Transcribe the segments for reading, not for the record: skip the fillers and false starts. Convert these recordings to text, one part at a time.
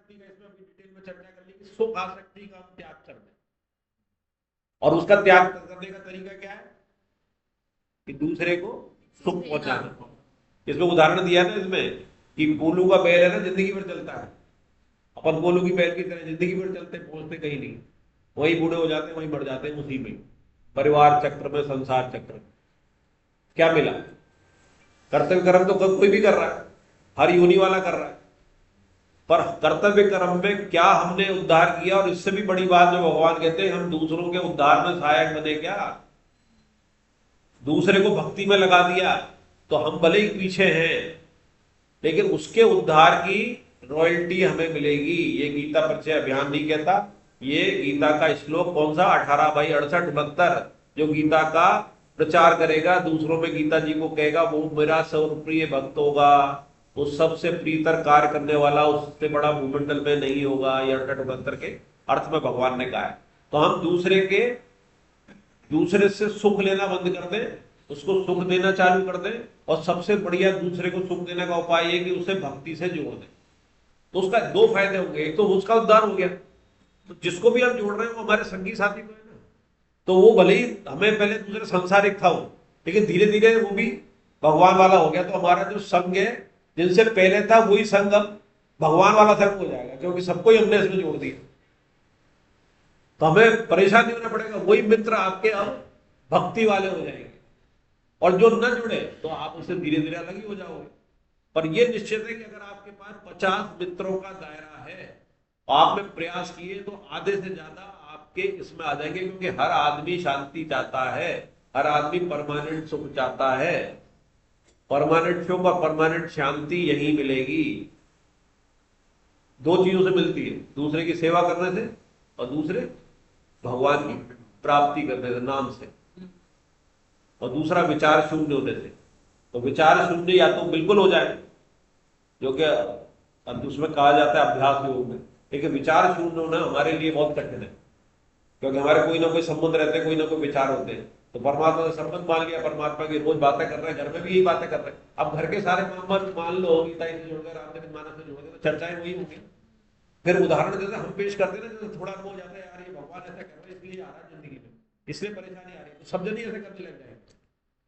आसक्ति का इसमें अभी डिटेल में चर्चा कर ली कि सुख आसक्ति का हम त्याग कर दें, और उसका त्याग करने का तरीका क्या है कि दूसरे को सुख पहुंचाना। इसमें उदाहरण दिया ना इसमें कि गोलू का बैल है ना, जिंदगी भर चलता है, अपन गोलू की बैल की तरह जिंदगी भर चलते पहुंचते कहीं नहीं, वहीं बूढ़े हो जाते हैं, वहीं मर जाते हैं उसी में, परिवार चक्र में, संसार चक्र। क्या मिला? कर्तव्य कर्म तो कोई भी कर रहा है, हर योनि वाला कर रहा है, पर कर्तव्य कर्म में क्या हमने उद्धार किया? और इससे भी बड़ी बात जो भगवान कहते हैं, हम दूसरों के उद्धार में सहायक बने क्या? दूसरे को भक्ति में लगा दिया तो हम भले ही पीछे हैं, लेकिन उसके उद्धार की रॉयल्टी हमें मिलेगी। ये गीता परिचय अभियान नहीं कहता, ये गीता का श्लोक कौन सा 18/68-69 जो गीता का प्रचार करेगा, दूसरों में गीता जी को कहेगा वो मेरा सर्वप्रिय भक्त होगा, वो सबसे प्रीतर कार्य करने वाला, उससे बड़ा भूमंडल में नहीं होगा। ये 68-69 के अर्थ में भगवान ने कहा है। तो हम दूसरे से सुख लेना बंद कर दें, उसको सुख देना चालू कर दें, और सबसे बढ़िया दूसरे को सुख देने का उपाय है कि उसे भक्ति से जोड़ दें। तो उसका दो फायदे होंगे, एक तो उसका उद्धार हो गया, तो जिसको भी हम जोड़ रहे हैं वो हमारे संगी साथी तो है ना, तो वो भले ही हमें पहले दूसरे संसारिक था वो, लेकिन धीरे धीरे वो भी भगवान वाला हो गया। तो हमारा जो संग है, जिनसे पहले था वही संग अब भगवान वाला संग हो जाएगा, क्योंकि सबको ही हमने इसमें जोड़ दिया। तो हमें परेशान नहीं होना पड़ेगा, वही मित्र आपके अब भक्ति वाले हो जाएंगे। और जो न जुड़े तो आप उससे धीरे धीरे अलग ही हो जाओगे। पर यह निश्चित है कि अगर आपके पास 50 मित्रों का दायरा है, आपने प्रयास किए, तो आधे से ज्यादा आपके इसमें आ जाएंगे, क्योंकि हर आदमी शांति चाहता है, हर आदमी परमानेंट सुख चाहता है। परमानेंट सुख और परमानेंट शांति यही मिलेगी, दो चीजों से मिलती है, दूसरे की सेवा करने से और दूसरे भगवान की प्राप्ति करने से, नाम से, और दूसरा विचार शून्य होने से। तो विचार शून्य या तो बिल्कुल हो जाए, जो कि उसमें कहा जाता है अभ्यास योग में, लेकिन विचार शून्य होना हमारे लिए बहुत कठिन है, क्योंकि हमारे कोई ना कोई संबंध रहते हैं, कोई ना कोई विचार होते हैं। तो परमात्मा से संबंध मान लिया, परमात्मा की रोज बातें कर रहे हैं, घर में भी यही बातें कर रहे हैं। अब घर के सारे मेंबर मान लो गीता से जुड़ गए, रामचरितमानस से जुड़ गए, तो चर्चाएं वही होंगी। फिर उदाहरण जैसे हम पेश करते हैं ना, जैसे थोड़ा हो जाता है, यार ये भगवान ऐसा कर रहा है इसलिए आ रहा है जिंदगी में, इसलिए परेशानी आ रही है, तो सब जन ही ऐसे करने लग जाएंगे,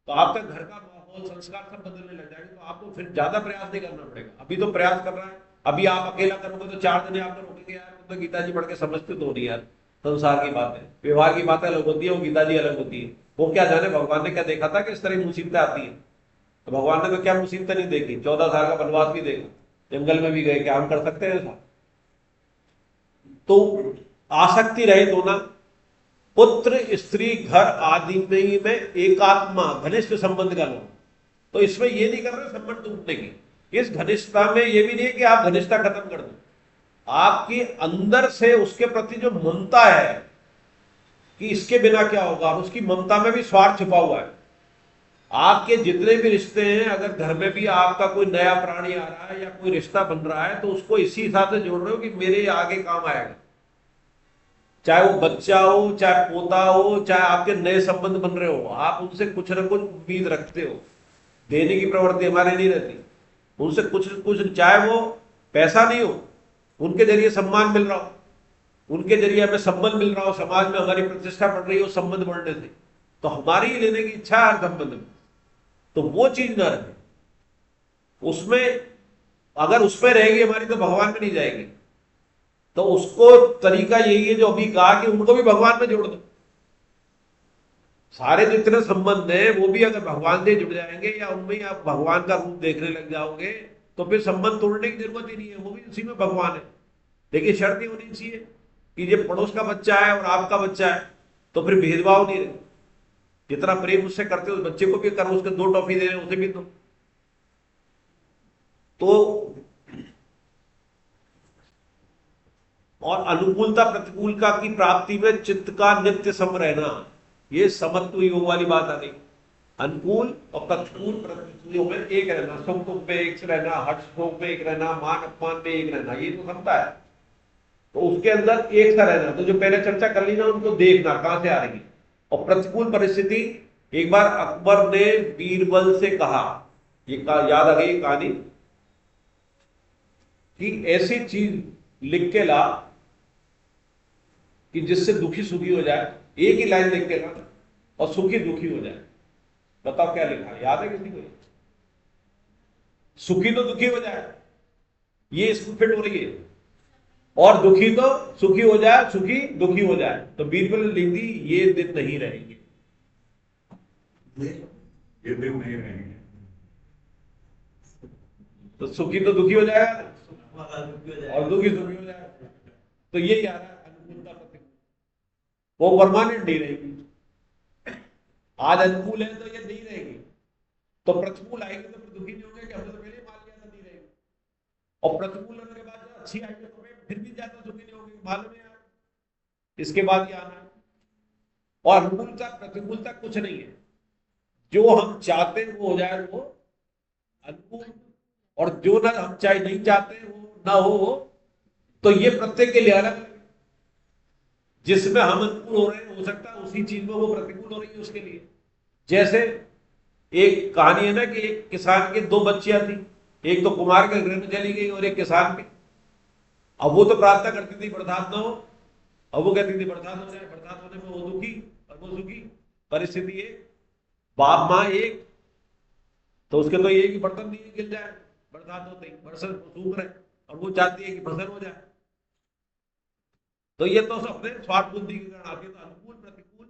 तो आपका घर का माहौल, संस्कार सब बदलने लग जाएंगे। तो आपको फिर ज्यादा प्रयास नहीं करना पड़ेगा। अभी तो प्रयास कर रहा है, अभी आप अकेला करोगे तो 4 जने आपको रोकेंगे, यार तुम तो गीता जी पढ़ के समझते तो नहीं यार, संसार की बातें, व्यवहार की बातें अलग होती है, वो गीता जी अलग होती है। वो क्या जाने भगवान ने क्या देखा था कि इस तरह मुसीबतें आती है। तो भगवान ने तो क्या मुसीबतें नहीं देखी, 14 साल का वनवास भी देखा, जंगल में भी गए, क्या हम कर सकते हैं ऐसा? तो आसक्ति रहित होना, पुत्र स्त्री घर आदि में एकात्मा घनिष्ठ संबंध का लोग, तो इसमें ये नहीं कर रहे संबंध टूटने की। इस घनिष्ठता में ये भी नहीं कि आप घनिष्ठता खत्म कर दो, आपकी अंदर से उसके प्रति जो ममता है कि इसके बिना क्या होगा, उसकी ममता में भी स्वार्थ छुपा हुआ है। आपके जितने भी रिश्ते हैं, अगर घर में भी आपका कोई नया प्राणी आ रहा है या कोई रिश्ता बन रहा है, तो उसको इसी हिसाब से जोड़ रहे हो कि मेरे आगे काम आएगा, चाहे वो बच्चा हो, चाहे पोता हो, चाहे आपके नए संबंध बन रहे हो, आप उनसे कुछ ना कुछ उम्मीद रखते हो। देने की प्रवृत्ति हमारे नहीं रहती, उनसे कुछ कुछ, चाहे वो पैसा नहीं हो, उनके जरिए सम्मान मिल रहा हो, उनके जरिए हमें संबंध मिल रहा हो, समाज में हमारी प्रतिष्ठा बढ़ रही हो संबंध बढ़ने से, तो हमारी ही लेने की इच्छा है हर संबंध में। तो वो चीज ना रहे उसमें, अगर उसमें रहेगी हमारी तो भगवान में नहीं जाएगी। तो उसको तरीका यही है जो अभी कहा कि उनको भी भगवान में जोड़ दो। सारे जितने संबंध हैं वो भी अगर भगवान से जुड़ जाएंगे या उनमें आप भगवान का रूप देखने लग जाओगे, तो फिर संबंध तोड़ने की जरूरत ही नहीं है, वो भी उसी में भगवान है। लेकिन शर्त ये होनी चाहिए कि ये पड़ोस का बच्चा है और आपका बच्चा है, तो फिर भेदभाव नहीं रहे। जितना प्रेम उससे करते हो उस बच्चे को भी करो, उसके 2 टॉफी दे रहे उसे भी दो। तो और अनुकूलता प्रतिकूलता की प्राप्ति में चित्त का नित्य सम रहना, ये समत्व योग वाली बात आ गई। अनुकूल और प्रतिकूल परिस्थितियों में एक रहना, सुख दुख में एक रहना, हर्ष शोक में एक रहना, मान अपमान में एक रहना, ये तो समता है। तो उसके अंदर एक सा रहना, तो जो पहले चर्चा कर ली ना, उनको देखना कहां से आ रही है। और प्रतिकूल परिस्थिति, एक बार अकबर ने बीरबल से कहा, ये याद आ गई कहानी, कि ऐसी चीज लिख के ला कि जिससे दुखी सुखी हो जाए, एक ही लाइन लिख के ला और सुखी दुखी हो जाए। बताओ क्या लिखा है, याद है किसी को? सुखी तो दुखी हो जाए, ये इसको फिट हो रही है, और दुखी तो सुखी हो जाए, सुखी दुखी हो जाए। तो बीरबल ने लिख दी, ये दिन नहीं रहेंगे, ये दिन नहीं रहेंगे। तो सुखी तो दुखी हो जाएगा और दुखी सुखी हो जाएगा। तो ये यार अनुकूलता प्रतिकूल, वो परमानेंट नहीं रहेगी। आज अनुकूल है तो ये नहीं रहेगी, तो प्रतिकूल आएगी तो फिर दुखी नहीं होंगे कि हमने तो पहले ही मान लिया था नहीं रहेगी। और प्रतिकूल होने के बाद जो अच्छी आएगी तो फिर भी ज्यादा दुखी नहीं होंगे, मालूम है यार इसके बाद ये आना है। और अनुकूलता प्रतिकूलता कुछ नहीं है, जो हम चाहते हैं वो हो जाए वो अनुकूल, और जो ना हम चाहे नहीं चाहते वो ना हो, तो ये प्रत्येक के लिए अलग है। जिसमें हम अनुकूल हो रहे हैं हो सकता है उसी चीज में वो प्रतिकूल हो रही है उसके लिए। जैसे एक कहानी है ना कि एक किसान के दो बच्चियां थी, एक तो कुमार के गृह में चली गई और एक किसान में। अब वो तो प्रार्थना करती थी बरसात ना हो, अब वो कहती थी बरसात हो जाए, बरसात होने में वो दुखी और वो सुखी। परिस्थिति एक, बाप माँ एक, तो उसके तो ये कि बर्तन नहीं गिर जाए बरसात होते ही, बरसात सूख रहे, और वो चाहती है कि फसल हो जाए। तो ये तो अपने स्वार्थ बुद्धि के कारण आगे, तो अनुकूल प्रतिकूल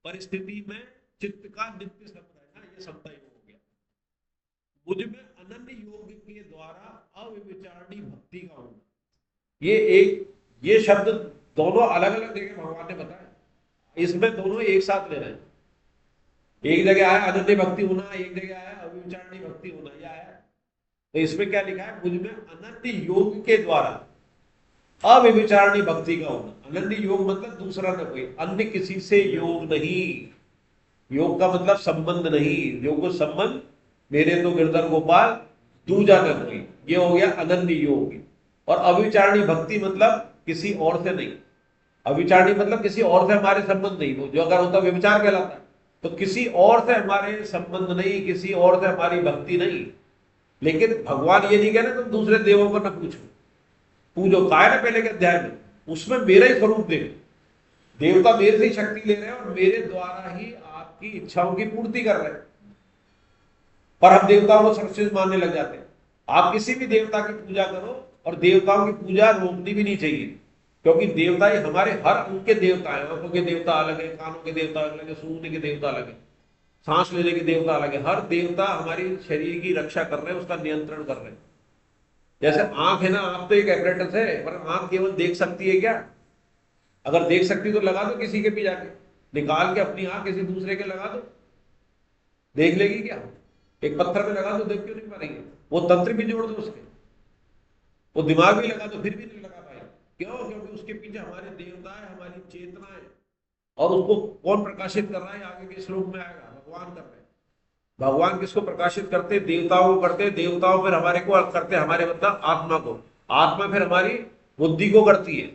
परिस्थिति में चित्त का नित्य सम रहना, ये समता योग हो गया। मुझ में अनन्य योग के द्वारा अविचारणी भक्ति का होना, ये शब्द दोनों अलग अलग जगह भगवान ने बताया, इसमें दोनों एक साथ ले रहे हैं। एक जगह आया अनन्य भक्ति होना, एक जगह आया अविचारणी भक्ति होना, यह आया। तो इसमें क्या लिखा है, मुझ में अनन्य योग के द्वारा अविचारणी भक्ति का होना। अनन्य योग मतलब दूसरा न कोई, अन्य किसी से योग नहीं। योग का मतलब संबंध नहीं, योग संबंध मेरे तो गिरधर गोपाल दूजा न कोई, ये हो गया अनन्य योग। और अविचारणी भक्ति मतलब किसी और से नहीं, अविचारणी मतलब किसी और से हमारे संबंध नहीं, जो अगर होता व्यभिचार कहलाता है। तो किसी और से हमारे संबंध नहीं, किसी और से हमारी भक्ति नहीं। लेकिन भगवान ये नहीं कह रहे तुम दूसरे देवों को न पूछो, पूजो। कहा है ना पहले के अध्याय में, उसमें मेरा ही स्वरूप देखो, देवता मेरे से ही शक्ति ले रहे हैं और मेरे द्वारा ही आपकी इच्छाओं की पूर्ति कर रहे हैं। पर हम देवताओं को सर्वश्रेष्ठ मानने लग जाते हैं। आप किसी भी देवता की पूजा करो, और देवताओं की पूजा रोकनी भी नहीं चाहिए, क्योंकि देवता ही हमारे हर अंग के देवता है। आंखों के देवता अलग है, कानों के देवता अलग है, सूंघने के देवता अलग है, सांस लेने के देवता अलग है। हर देवता हमारी शरीर की रक्षा कर रहे हैं, उसका नियंत्रण कर रहे हैं। जैसे आंख है ना, आंख तो एक एपरेटस है, पर आंख केवल देख सकती है क्या? अगर देख सकती तो लगा दो किसी के भी जाके, निकाल के अपनी आंख किसी दूसरे के लगा दो, देख लेगी क्या? एक पत्थर में लगा दो, देख क्यों नहीं पा रही है? वो तंत्र भी जोड़ दो उसके, वो दिमाग भी लगा दो, फिर भी नहीं लगा पाएगा। क्यों? क्योंकि उसके पीछे हमारे देवता है, हमारी चेतना है। और उसको कौन प्रकाशित कर रहा है, आगे के श्लोक में आएगा, भगवान कर रहे हैं। भगवान किसको प्रकाशित करते? देवताओं को करते। देवताओं फिर हमारे को करते, हमारे मतलब आत्मा को। आत्मा फिर हमारी बुद्धि को करती है,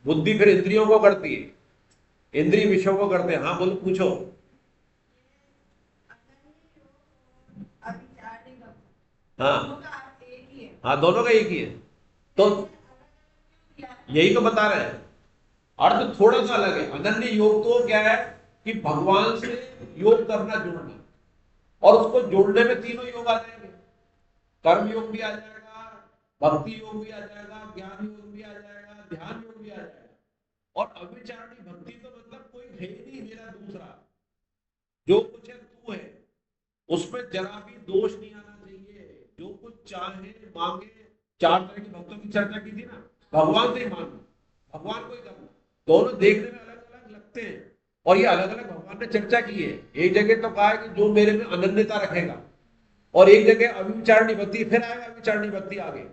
बुद्धि फिर इंद्रियों को करती है, इंद्रिय विषयों को करते हैं। हाँ बोलो, पूछो। हाँ हाँ, दोनों का एक ही है। तो यही तो बता रहे हैं, अर्थ थोड़ा सा अलग है। अनन्य योग तो क्या है कि भगवान से योग करना, जुड़ना, और उसको जोड़ने में तीनों योग आ जाएंगे। कर्म योग भी आ जाएगा, भक्ति योग भी आ जाएगा, ज्ञान योग भी आ जाएगा, ध्यान योग भी आ जाएगा। और अविचारणी भक्ति तो मतलब कोई है ही नहीं मेरा दूसरा, जो कुछ है तू है, उसमें जरा भी दोष नहीं आना चाहिए। जो कुछ चाहे मांगे, चार तरह की भक्तों की चर्चा की थी ना, भगवान से ही मांगना, भगवान को ही करना। दोनों देखने में अलग अलग लगते हैं, और ये अलग अलग भगवान ने चर्चा की है। एक जगह तो कहा है कि जो मेरे में अनन्यता रखेगा, और एक जगह अविचारणी भक्ति, फिर आएगा अविचारणी भक्ति आगे।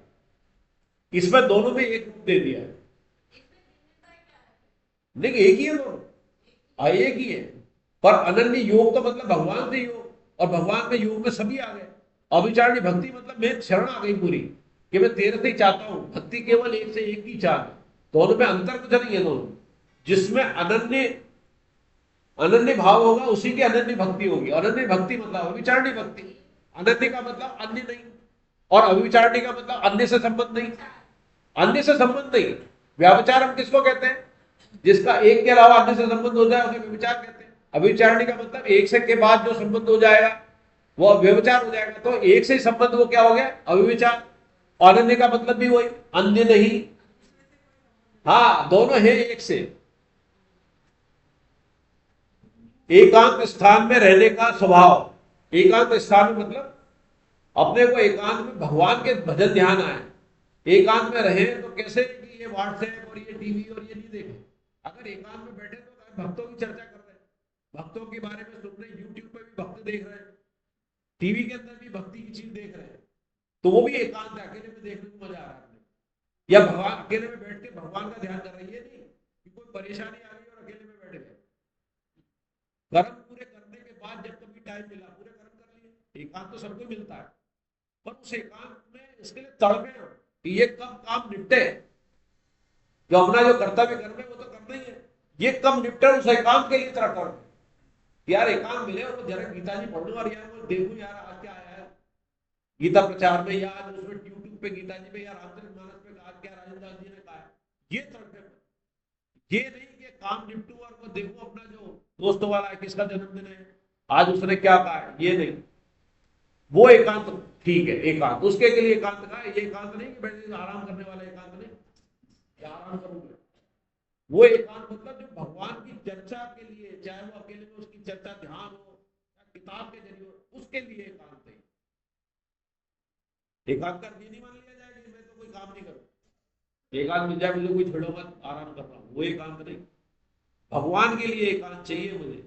इसमें दोनों में एक रूप दे दिया है। देखिए एक ही है दोनों, एक ही है। पर अनन्य योग तो मतलब भगवान से योग, और भगवान में योग में सभी आ गए। अविचारणी भक्ति मतलब मैं शरण आ गई पूरी, कि मैं तेरे से ही चाहता हूं। भक्ति केवल एक से एक ही चाह है, दोनों में अंतर कुछ नहीं है। दोनों जिसमें अनन्य अनन्य भाव होगा उसी की अनन्य भक्ति होगी। अनन्य भक्ति मतलब अविचारणी भक्ति, अनन्य का मतलब अन्य नहीं, और अविचारणी का मतलब अन्य से संबंध नहीं। अन्य से संबंध नहीं। व्यभिचार हम किसको कहते हैं? जिसका एक के अलावा अन्य से संबंध हो जाए उसे व्यभिचार कहते हैं। अभिचारणी का मतलब एक से के बाद जो संबंध हो जाएगा वो व्यभिचार हो जाएगा। तो एक से ही संबंध वो क्या हो गया? अव्यभिचार। अनन्य का मतलब भी वही, अन्य नहीं। हाँ, दोनों है एक से। एकांत स्थान में रहने का स्वभाव। एकांत स्थान में मतलब अपने को एकांत में भगवान के भजन ध्यान आए, एकांत में रहे तो कैसे कि ये व्हाट्सएप और ये टीवी और ये नहीं देखे। अगर एकांत में बैठे तो भक्तों की चर्चा कर रहे हैं, भक्तों के बारे में सुन रहे हैं, यूट्यूब पे भी भक्त देख रहे हैं, टीवी के अंदर भी भक्ति की चीज देख रहे हैं, तो वो भी एकांत है। अकेले में देखने को मजा आ रहा है। या भगवान अकेले में बैठ के भगवान का ध्यान कर रही है, नहीं कि कोई परेशानी आ गई और अकेले में बैठ गए। कर्म पूरे करने के बाद जब कभी टाइम मिला पूरे कर्म कर लिए। एकांत तो सबको मिलता है, पर उस एकांत में इसके लिए तड़पे हो कि ये कब काम निपटे। जो अपना जो कर्तव्य कर्म है वो तो करना ही है, ये कब निपटे उस एकांत के लिए तरह कर। यार एकांत मिले और जरा गीता जी पढ़ लो और यार वो देखो यार आज क्या आया है गीता प्रचार में, या आज उसमें यूट्यूब पे गीता जी पे या रामचरितमानस पे आज क्या राजेंद्र दास जी ने कहा है। ये तड़पे, ये नहीं कि काम निपटू और वो देखो अपना जो दोस्तों वाला है किसका जन्मदिन है आज उसने क्या कहा है, ये नहीं। वो एकांत ठीक है, एकांत उसके के लिए एकांत का। ये एकांत नहीं कि बैठ आराम करने वाला एकांत नहीं, क्या आराम करूंगा। वो एकांत मतलब जो भगवान की चर्चा के लिए, चाहे वो अकेले में उसकी चर्चा ध्यान हो या किताब के जरिए हो, उसके लिए एकांत है। एकांत का ये नहीं मान लिया जाए कि मैं तो कोई काम नहीं करूं, एकांत मिल जाए मुझे कोई छेड़ो मत आराम कर रहा हूं, वो एकांत नहीं। भगवान के लिए एकांत चाहिए मुझे,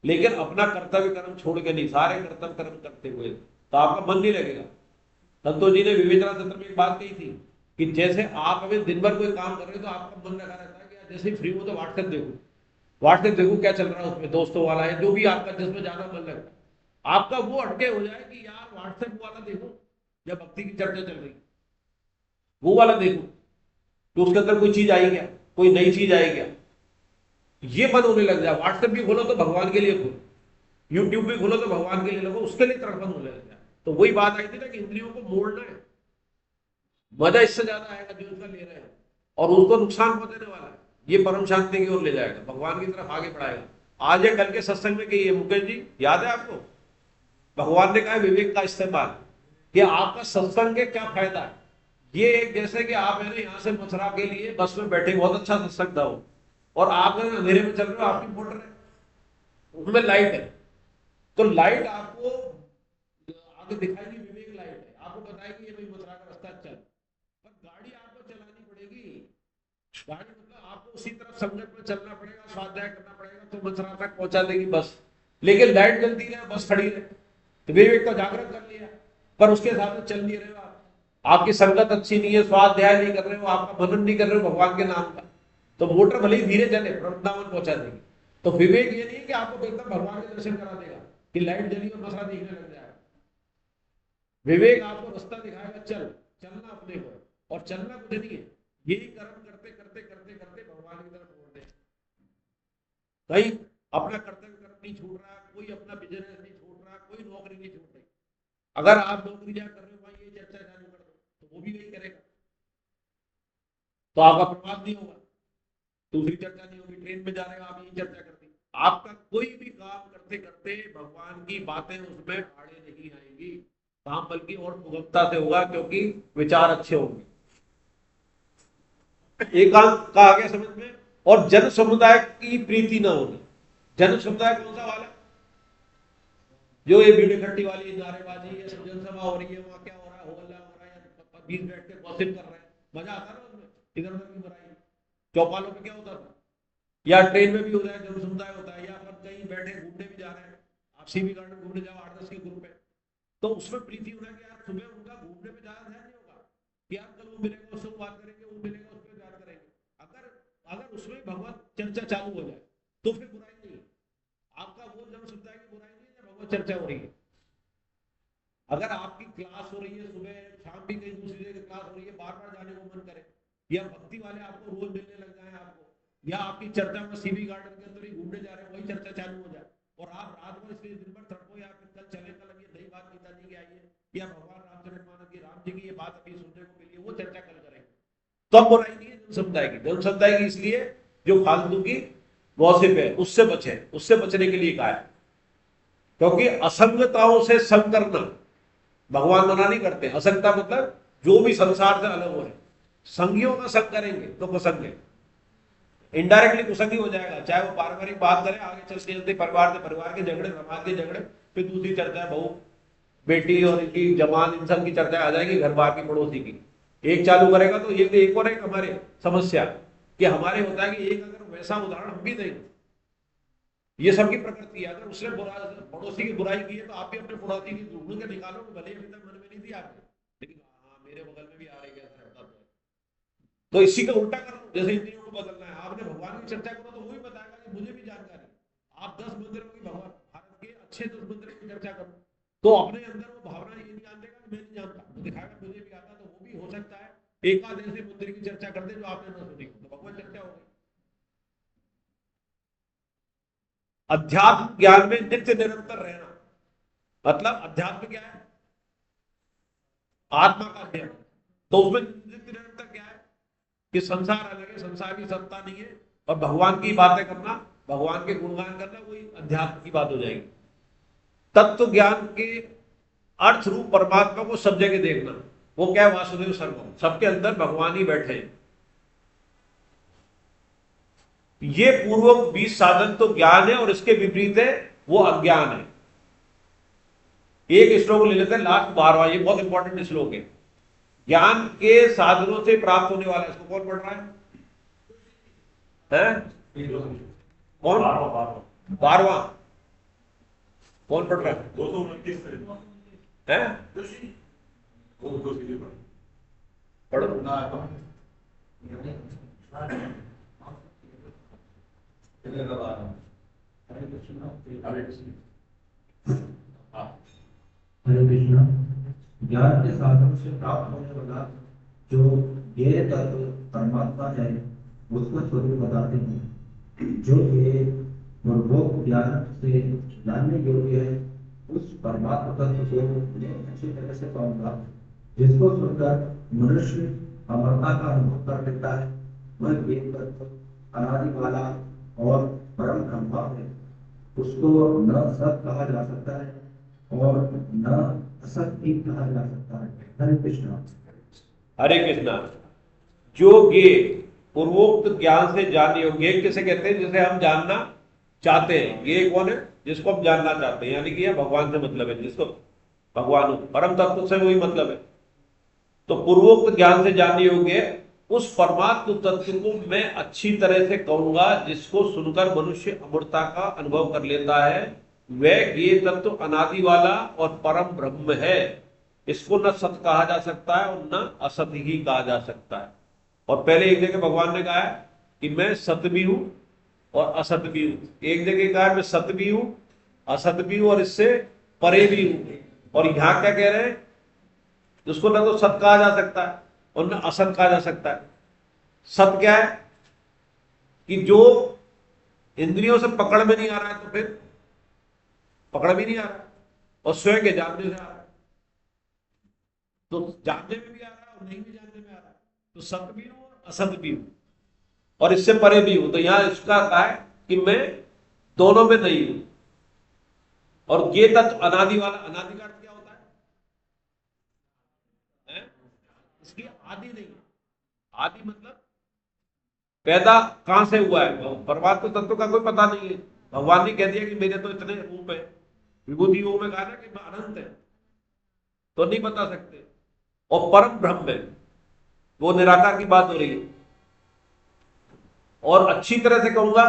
लेकिन अपना कर्तव्य कर्म छोड़ के नहीं, सारे कर्तव्य कर्म करते हुए तो आपका मन नहीं लगेगा। संतोष जी ने विवेचना सत्र में एक बात कही थी कि जैसे आप अभी दिन भर कोई काम कर रहे हो तो आपका मन लगा रहता है कि यार जैसे ही फ्री हो तो व्हाट्सएप देखो, व्हाट्सएप देखो क्या चल रहा है उसमें, दोस्तों वाला है जो भी आपका जिसमें ज्यादा मन लगता है, आपका वो अटके हो जाए कि यार व्हाट्सएप वाला देखो जब भक्ति की चर्चा चल रही, वो वाला देखो तो उसके अंदर कोई चीज आई क्या, कोई नई चीज आई क्या, ये मन होने लग जाए। व्हाट्सएप भी खोलो तो भगवान के लिए खोलो, यूट्यूब भी खोलो तो भगवान के लिए लगो, उसके लिए तड़पन होने लग जाए। तो वही बात आई थी ना कि इंद्रियों को मोड़ना है, मजा इससे ज्यादा आएगा जो उसका ले रहे हैं और उसको नुकसान पहुंचाने वाला है, ये परम शांति की ओर ले जाएगा, भगवान की तरफ आगे बढ़ाएगा। आज या कल के सत्संग में कही है मुकेश जी, याद है आपको? भगवान ने कहा विवेक का इस्तेमाल, कि आपका सत्संग के क्या फायदा है। ये एक जैसे कि आप है ना यहाँ से मथुरा के लिए बस में बैठे, बहुत अच्छा सत्संग था वो, और आप है ना अंधेरे में चल रहे हो, आपकी मोटर है उसमें लाइट है, तो लाइट आपको आगे दिखाएगी, विवेक लाइट है, आपको बताएगी ये भाई मथुरा का रास्ता चल, पर गाड़ी आपको चलानी पड़ेगी। गाड़ी मतलब आपको उसी तरफ संगत में चलना पड़ेगा, स्वाध्याय करना पड़ेगा, तो मथुरा तक पहुंचा देगी बस। लेकिन लाइट जलती रहे, बस खड़ी रहे, तो विवेक तो जागृत कर लिया, पर उसके साथ में चल नहीं रहे हो आप, आपकी संगत अच्छी नहीं है, स्वाध्याय नहीं कर रहे हो, आपका मनन नहीं कर रहे हो भगवान के नाम का, तो मोटर भले ही धीरे चले वृंदावन पहुंचा देगी। तो विवेक ये नहीं कि आपको एकदम भगवान के दर्शन करा देगा कि लाइट जली और मथुरा दिखने लग जाएगा। विवेक आपको रास्ता दिखाएगा, चल चलना अपने को, और चलना कुछ नहीं है, यही कर्म करते करते करते करते भगवान की तरफ दौड़ने। कहीं अपना कर्तव्य कर्म नहीं छूट रहा, कोई अपना बिजनेस नहीं छूट रहा, कोई नौकरी नहीं छूट रही। अगर आप नौकरी जहाँ कर रहे हो भाई ये चर्चा चालू कर दो तो वो भी वही करेगा, तो आपका प्रभाव नहीं होगा, दूसरी चर्चा नहीं होगी। ट्रेन में जा रहे हो आप यही चर्चा कर दी, आपका कोई भी काम करते करते भगवान की बातें उसमें आड़े नहीं आएंगी, काम बल्कि और सुगमता से होगा क्योंकि विचार अच्छे होंगे। एकांत का आ गया समझ में। और जन समुदाय की प्रीति ना होगी। जन समुदाय कौन सा वाला? जो ये भीड़ इकट्ठी वाली नारेबाजी, ये सब जनसभा हो रही है, वहां क्या हो रहा है, हो हल्ला हो रहा है, या बीच बैठ के गॉसिप कर रहे हैं, मजा आता है ना उसमें, इधर उधर की बुराई। चौपालों में क्या होता था, या ट्रेन में भी होता है, जन समुदाय होता है, या अपन कहीं बैठे घूमने भी जा रहे हैं, आप सीबी गार्डन घूमने जाओ 8-10 के ग्रुप में, तो उसमें प्रीति होना कि यार सुबह उनका घूमने में ज्यादा ध्यान नहीं होगा कि यार कल वो मिलेगा उससे बात करेंगे, वो मिलेगा उस पर बात करेंगे। अगर अगर उसमें भगवत चर्चा चालू हो जाए तो फिर बुराई नहीं है, आपका वो जन समुदाय की बुराई नहीं है, भगवत चर्चा हो रही है। अगर आपकी क्लास हो रही है सुबह शाम भी कहीं दूसरी जगह क्लास हो रही है, बार बार जाने को मन करे, या भक्ति वाले आपको रोज मिलने लग जाए आपको, या आपकी चर्चा में सीबी गार्डन के अंदर ही घूमने जा रहे हैं वही चर्चा चालू हो जाए, और आप रात भर इसलिए दिन भर तड़पो, या फिर कल चले कल ये नई बात गीता जी की आई है, या भगवान रामचरितमानस की राम जी की ये बात अभी सुनने को मिली है, वो चर्चा कल करेंगे, तो अब बुराई नहीं है जन समुदाय की। जन समुदाय की इसलिए जो फालतू की गॉसिप है उससे बचे, उससे बचने के लिए कहा है। क्योंकि असंगताओं से संग करना भगवान मना नहीं करते। असंगता मतलब जो भी संसार से अलग हो रहे, संगियों का संग करेंगे तो कुसंग है, इनडायरेक्टली कुसंगी हो जाएगा। चाहे वो पारिवारिक बात करे, आगे चलते चलते परिवार से परिवार के झगड़े, समाज के झगड़े, फिर दूसरी चर्चा बहू बेटी और इनकी जमान, इन सब की चर्चा आ जाएगी घर बार की पड़ोसी की। एक चालू करेगा तो ये एक और एक हमारे समस्या कि हमारे होता है कि एक अगर वैसा उदाहरण हम भी देंगे, ये सबकी प्रकृति है। अगर उसने पड़ोसी की बुराई की है तो आप भी अपने पड़ोसी की ढूंढ के निकालो, भले अभी तक मन में नहीं थी आपने, लेकिन हाँ मेरे बगल में भी आ रही है। तो इसी का उल्टा कर लो, जैसे इंद्रियों को बदलना है, आपने भगवान की चर्चा करो तो वो भी बताएगा कि मुझे भी जानकारी। आप 10 मंदिरों की, भगवान भारत के अच्छे 10 मंदिरों की चर्चा करो तो अपने अंदर वो भावना ये नहीं आने देगा कि मैं नहीं जानता, वो दिखाएगा मुझे भी आता। तो वो भी हो सकता है एकाध ऐसे मंदिर की चर्चा कर दे जो आपने ना सुनी, तो भगवान चर्चा हो गई। अध्यात्म ज्ञान में नित्य निरंतर रहना मतलब अध्यात्म क्या है? आत्मा का अध्ययन। तो उसमें नित्य निरंतर क्या है कि संसार अलग है, संसार की सत्ता नहीं है, और भगवान की बातें करना, भगवान के गुणगान करना, वही अध्यात्म की बात हो जाएगी। तत्व ज्ञान के अर्थ रूप परमात्मा को सब जगह देखना, वो क्या है? वासुदेव सर्वम, सबके अंदर भगवान ही बैठे हैं। ये पूर्वक 20 साधन तो ज्ञान है, और इसके विपरीत है वो अज्ञान है। एक श्लोक ले लेते हैं, लास्ट 12वां, ये बहुत इंपॉर्टेंट श्लोक है। ज्ञान के साधनों से प्राप्त होने वाला, इसको कौन पढ़ रहा है? कौन? 12वां कौन पढ़ रहा है? 229 है? पढ़ो। हरे कृष्णा। ज्ञान के साधन से प्राप्त होने वाला जो ज्ञेय तत्व परमात्मा है उसका स्वरूप बताते हैं। जो ज्ञेय मूलभूत ज्ञान से जानने योग्य है उस परमात्मा तत्व को मैं अच्छी तरह से पाऊंगा, जिसको सुनकर मनुष्य अमरता का अनुभव कर लेता है। वह ज्ञेय तत्व अनादि वाला और परम ब्रह्म है। उसको न सत कहा जा सकता है और न असत भी कहा जा सकता है। हरे कृष्णा। हरे कृष्णा। जो ज्ञेय पूर्वोक्त ज्ञान से जानने योग्य, किसे कहते हैं? जिसे हम जानना चाहते हैं। ज्ञेय कौन है? जिसको हम जानना चाहते हैं, यानी कि यह भगवान से मतलब है, जिसको भगवान परम तत्व से वही मतलब है। तो पूर्वोक्त ज्ञान से जानने योग्य उस परमात्म तत्व को मैं अच्छी तरह से कहूंगा, जिसको सुनकर मनुष्य अमरता का अनुभव कर लेता है। वह ज्ञेय तत्व अनादि वाला और परम ब्रह्म है। इसको न सत कहा जा सकता है और न असत ही कहा जा सकता है। और पहले एक जगह भगवान ने कहा है कि मैं सत भी हूं और असत भी हूं। एक जगह कहा है मैं सत भी हूं, असत भी हूं और इससे परे भी हूं। और यहां क्या कह रहे हैं? जिसको न तो सत कहा जा सकता है और न असत कहा जा सकता है। सत क्या है? कि जो इंद्रियों से पकड़ में नहीं आ रहा है, तो फिर पकड़ भी नहीं आ रहा है, और स्वयं के जानने से आ रहा है। तो जानने में भी आ रहा है और नहीं भी जानने में आ रहा है। तो सत भी हूं और असत भी हूं और इससे परे भी हूं। तो यहां इसका कहा है कि मैं दोनों में नहीं हूं। और ये तत्व अनादि वाला, अनादि का अर्थ क्या होता है? इसकी आदि नहीं है। आदि मतलब पैदा कहां से हुआ है? परमात्मा तत्व का कोई पता नहीं है। भगवान ने कह दिया कि मेरे तो इतने रूप है, विभूति योग में कहा ना कि अनंत है, तो नहीं बता सकते। और परम ब्रह्म है, वो निराकार की बात हो रही है। और अच्छी तरह से कहूंगा,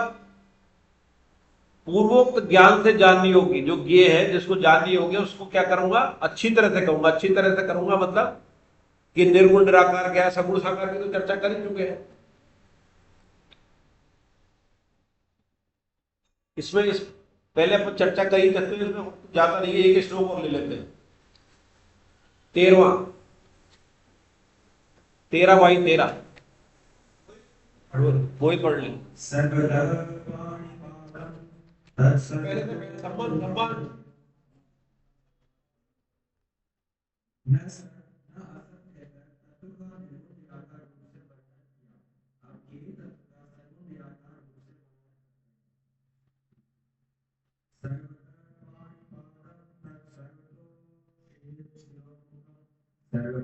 पूर्वोक्त ज्ञान से जाननी होगी। जो ज्ञेय है, जिसको जाननी होगी, उसको क्या करूंगा? अच्छी तरह से कहूंगा। अच्छी तरह से करूंगा मतलब कि निर्गुण निराकार क्या है, सगुण साकार की तो चर्चा कर ही चुके हैं। इसमें इस पहले अपन चर्चा कर ही सकते हैं, इसमें ज्यादा नहीं है। एक श्लोक और ले लेते हैं, 13वां, 13 बाई 13 वही पढ़ लें। पहले तो सम्मान सम्मान हे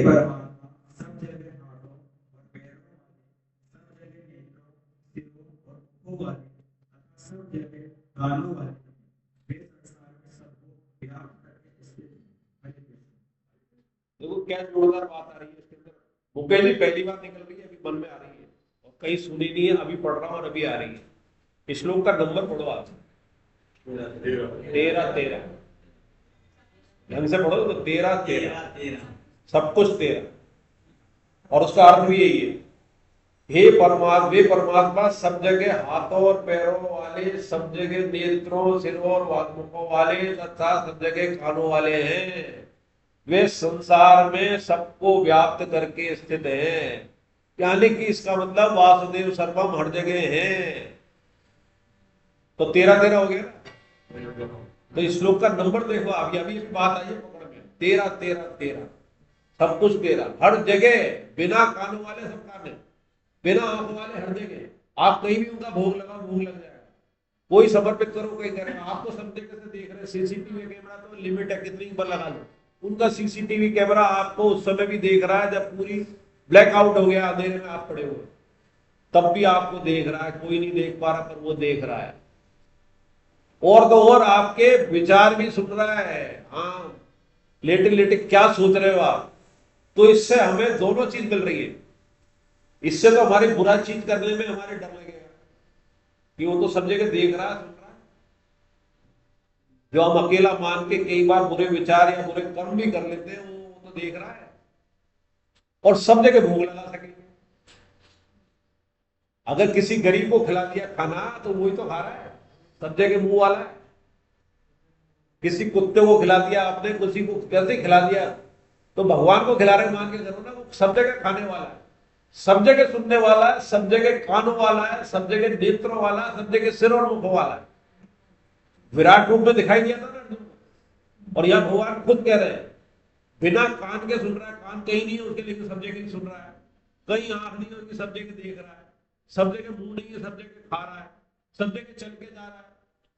परमात्मा सब जगह हाथों और पैरों वाले, सब जगह नेत्रों, सिरों और मुखों वाले, तथा सब जगह कानों वाले, वे संसार में सबको व्याप्त करके स्थित हैं। हरे कृष्ण। देखो क्या जोरदार बात आ रही है इसके अंदर। मुकेश जी पहली बार निकल रही है, अभी मन में आ रही है और कहीं सुनी नहीं है, अभी पढ़ रहा हूँ और अभी आ रही है। श्लोक का नंबर पढ़ो आप, 13 ढंग से पढ़ो तो 13 सब कुछ 13, और उसका अर्थ भी यही है, हे परमात्मा, वे परमात्मा सब जगह हाथों और पैरों वाले, सब जगह नेत्रों, सिरों और मुखों वाले तथा सब जगह कानों वाले हैं। वे संसार में सबको व्याप्त करके स्थित हैं। यानी कि इसका मतलब वासुदेव सर्वम हर जगह है। तो 13 हो गया ना। तो इस श्लोक का नंबर देखो, अभी अभी बात आई है पकड़ में, 13 सब कुछ 13, हर जगह, बिना कानों वाले सब कान है, बिना आंखों वाले हर जगह। आप कहीं भी उनका भोग लगाओ, भोग लग जाएगा। कोई समर्पित करो, कोई करेगा, आपको सब जगह से देख रहे हैं। सीसीटीवी कैमरा तो लिमिट है, कितनी बल लगा लो, उनका सीसीटीवी कैमरा आपको उस समय भी देख रहा है जब पूरी ब्लैकआउट हो गया, अंधेरे में आप पड़े हुए, तब भी आपको देख रहा है। कोई नहीं देख पा रहा पर वो देख रहा है। और तो और आपके विचार भी सुन रहा है। हाँ, लेटे लेटे क्या सोच रहे हो आप। तो इससे हमें दोनों चीज मिल रही है। इससे तो हमारी बुरा चीज करने में हमारे डर लगेगा कि वो तो सब जगह देख रहा है, सुन रहा है। जो हम अकेला मान के कई बार बुरे विचार या बुरे कर्म भी कर लेते हैं, वो तो देख रहा है और सब जगह भूख लगा सकेंगे। अगर किसी गरीब को खिला दिया खाना तो वही तो खा रहा है, सब जगह मुंह वाला है। किसी कुत्ते को खिला दिया आपने, किसी को कैसे खिला दिया, तो भगवान को खिला रहे मान के करो ना, वो सब जगह खाने वाला है, सब जगह सुनने वाला है, सब जगह कानों वाला है, सब जगह नेत्रों वाला है, सब जगह सिर और मुखों वाला है। विराट रूप में दिखाई दिया था ना अर्जुन को। और यह भगवान खुद कह रहे हैं, बिना कान के सुन रहा है, कान कहीं नहीं है उसके, लेकिन सब जगह सुन रहा है। कहीं आंख नहीं है उसकी, सब जगह देख रहा है। सब जगह मुंह नहीं है, सब जगह खा रहा है। सब जगह चल के जा रहा है,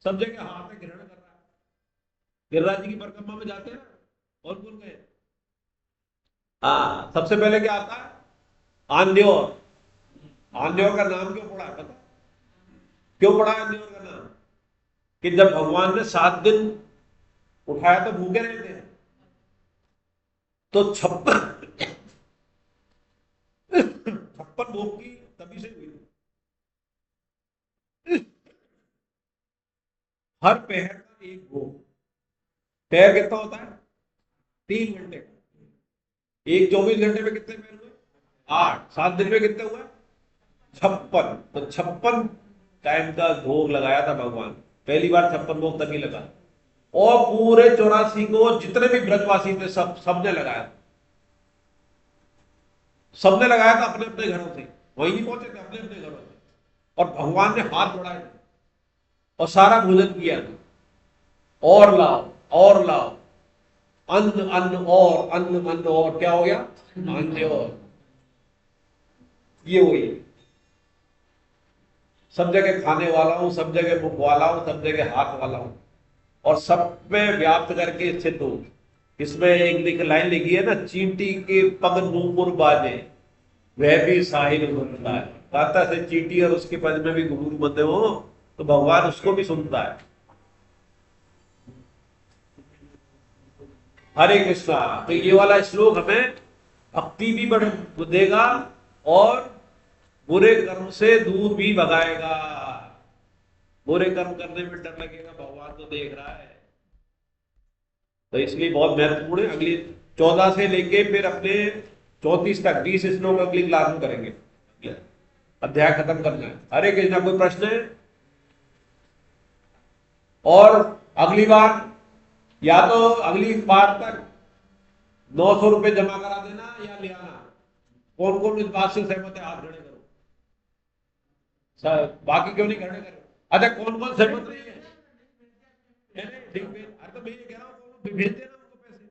सब जगह हाथ में ग्रहण कर रहा है। गिरिराज जी की परिक्रमा में जाते हैं और भूल गए। हाँ, सबसे पहले क्या आता है, आंध्योर। आंध्योर का नाम क्यों पड़ा है पता? क्यों पड़ा है आंध्योर का नाम? कि जब भगवान ने 7 दिन उठाया तो भूखे रहे थे, तो 56 भोग की तभी से हुई। हर पहर का एक भोग। पहर कितना होता है? 3 घंटे का। एक 24 घंटे में कितने पहर हुए? 8। 7 दिन में कितने हुए? 56। तो 56 टाइम का भोग लगाया था भगवान। पहली बार 56 भोग तभी लगा। और पूरे 84 को जितने भी ब्रजवासी थे सबने लगाया। सबने लगाया था अपने अपने घरों से, वहीं नहीं पहुंचे थे, अपने अपने घरों से। और भगवान ने हाथ बढ़ाए थे और सारा भोजन किया था। और लाओ, और लाओ, अन्न अन्न और, अन्न अन्न और, क्या हो गया? अन्न और। ये वही, सब जगह खाने वाला हूं, सब जगह मुख वाला हूं, सब जगह हाथ वाला हूं, और सब में व्याप्त करके स्थित हूं। इसमें एक लाइन लिखी है ना, चींटी के पग नूपुर बाजे, वह भी साहिल सुनता है। कहता से चींटी और उसके पद में भी घुंघरू बंधे हो तो भगवान उसको भी सुनता है। हरे कृष्णा। तो ये वाला श्लोक हमें भक्ति भी बढ़ देगा और बुरे कर्म से दूर भी भगाएगा। बुरे कर्म करने में डर लगेगा, भगवान तो देख रहा है। तो इसलिए बहुत महत्वपूर्ण है। अगली 14 से लेके फिर अपने 34 तक 20 श्लोक अगली क्लास में करेंगे, अध्याय खत्म करना है। हरे कृष्णा। कोई प्रश्न है? और अगली बार या तो अगली बार तक 900 रुपए जमा करा देना या ले आना। कौन कौन इस बात से सहमत है? हाथ खड़े करो। बाकी क्यों नहीं खड़े करो? अच्छा, कौन कौन सहमत नहीं है? अरे तो मैं ये कह रहा हूँ, भेज देना उनको पैसे,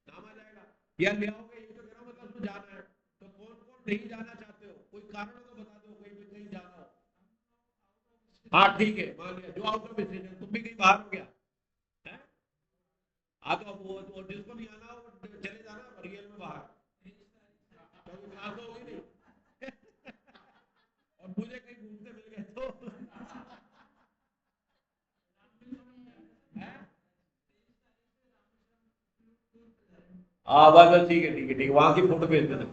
नाम आ जाएगा। या ले आओगे, ये तो कह रहा हूँ, मतलब उसमें जाना है। तो कौन कौन नहीं जाना चाहते हो? कोई कारण हो तो बता दो, कहीं भी नहीं जाना हो। हाँ ठीक है, मान लिया जो आउट ऑफ स्टेशन, तुम भी कहीं बाहर हो गया है? तो वो जिसको नहीं आना वो चले जाना रियल में बाहर, क्योंकि क्लास तो होगी नहीं। और मुझे कहीं घूमते मिल गए तो हाँ बस बस, ठीक है ठीक है ठीक है, वहां की फोटो भेज देना।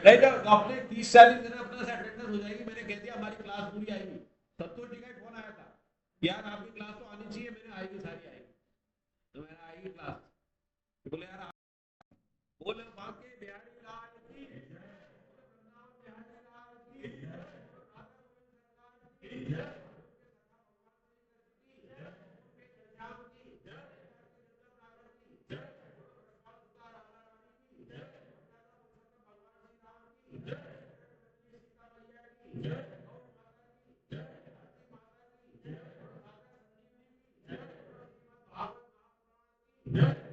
नहीं तो अपने 30-40 दिन अपना से अटेंडेंस हो जाएगी। मैंने कह दिया हमारी क्लास पूरी आएगी। संतोष जी का फोन आया था, यार आपकी क्लास तो आनी चाहिए। मैंने आएगी, सारी आएगी। तो मैंने आएगी क्लास, तो बोले यार बोले बाकी बिहारी लाल की जय, वृंदावन बिहारी लाल की जय, राधा गोविंद सरकार की जय, श्याम की जय, जय, जय।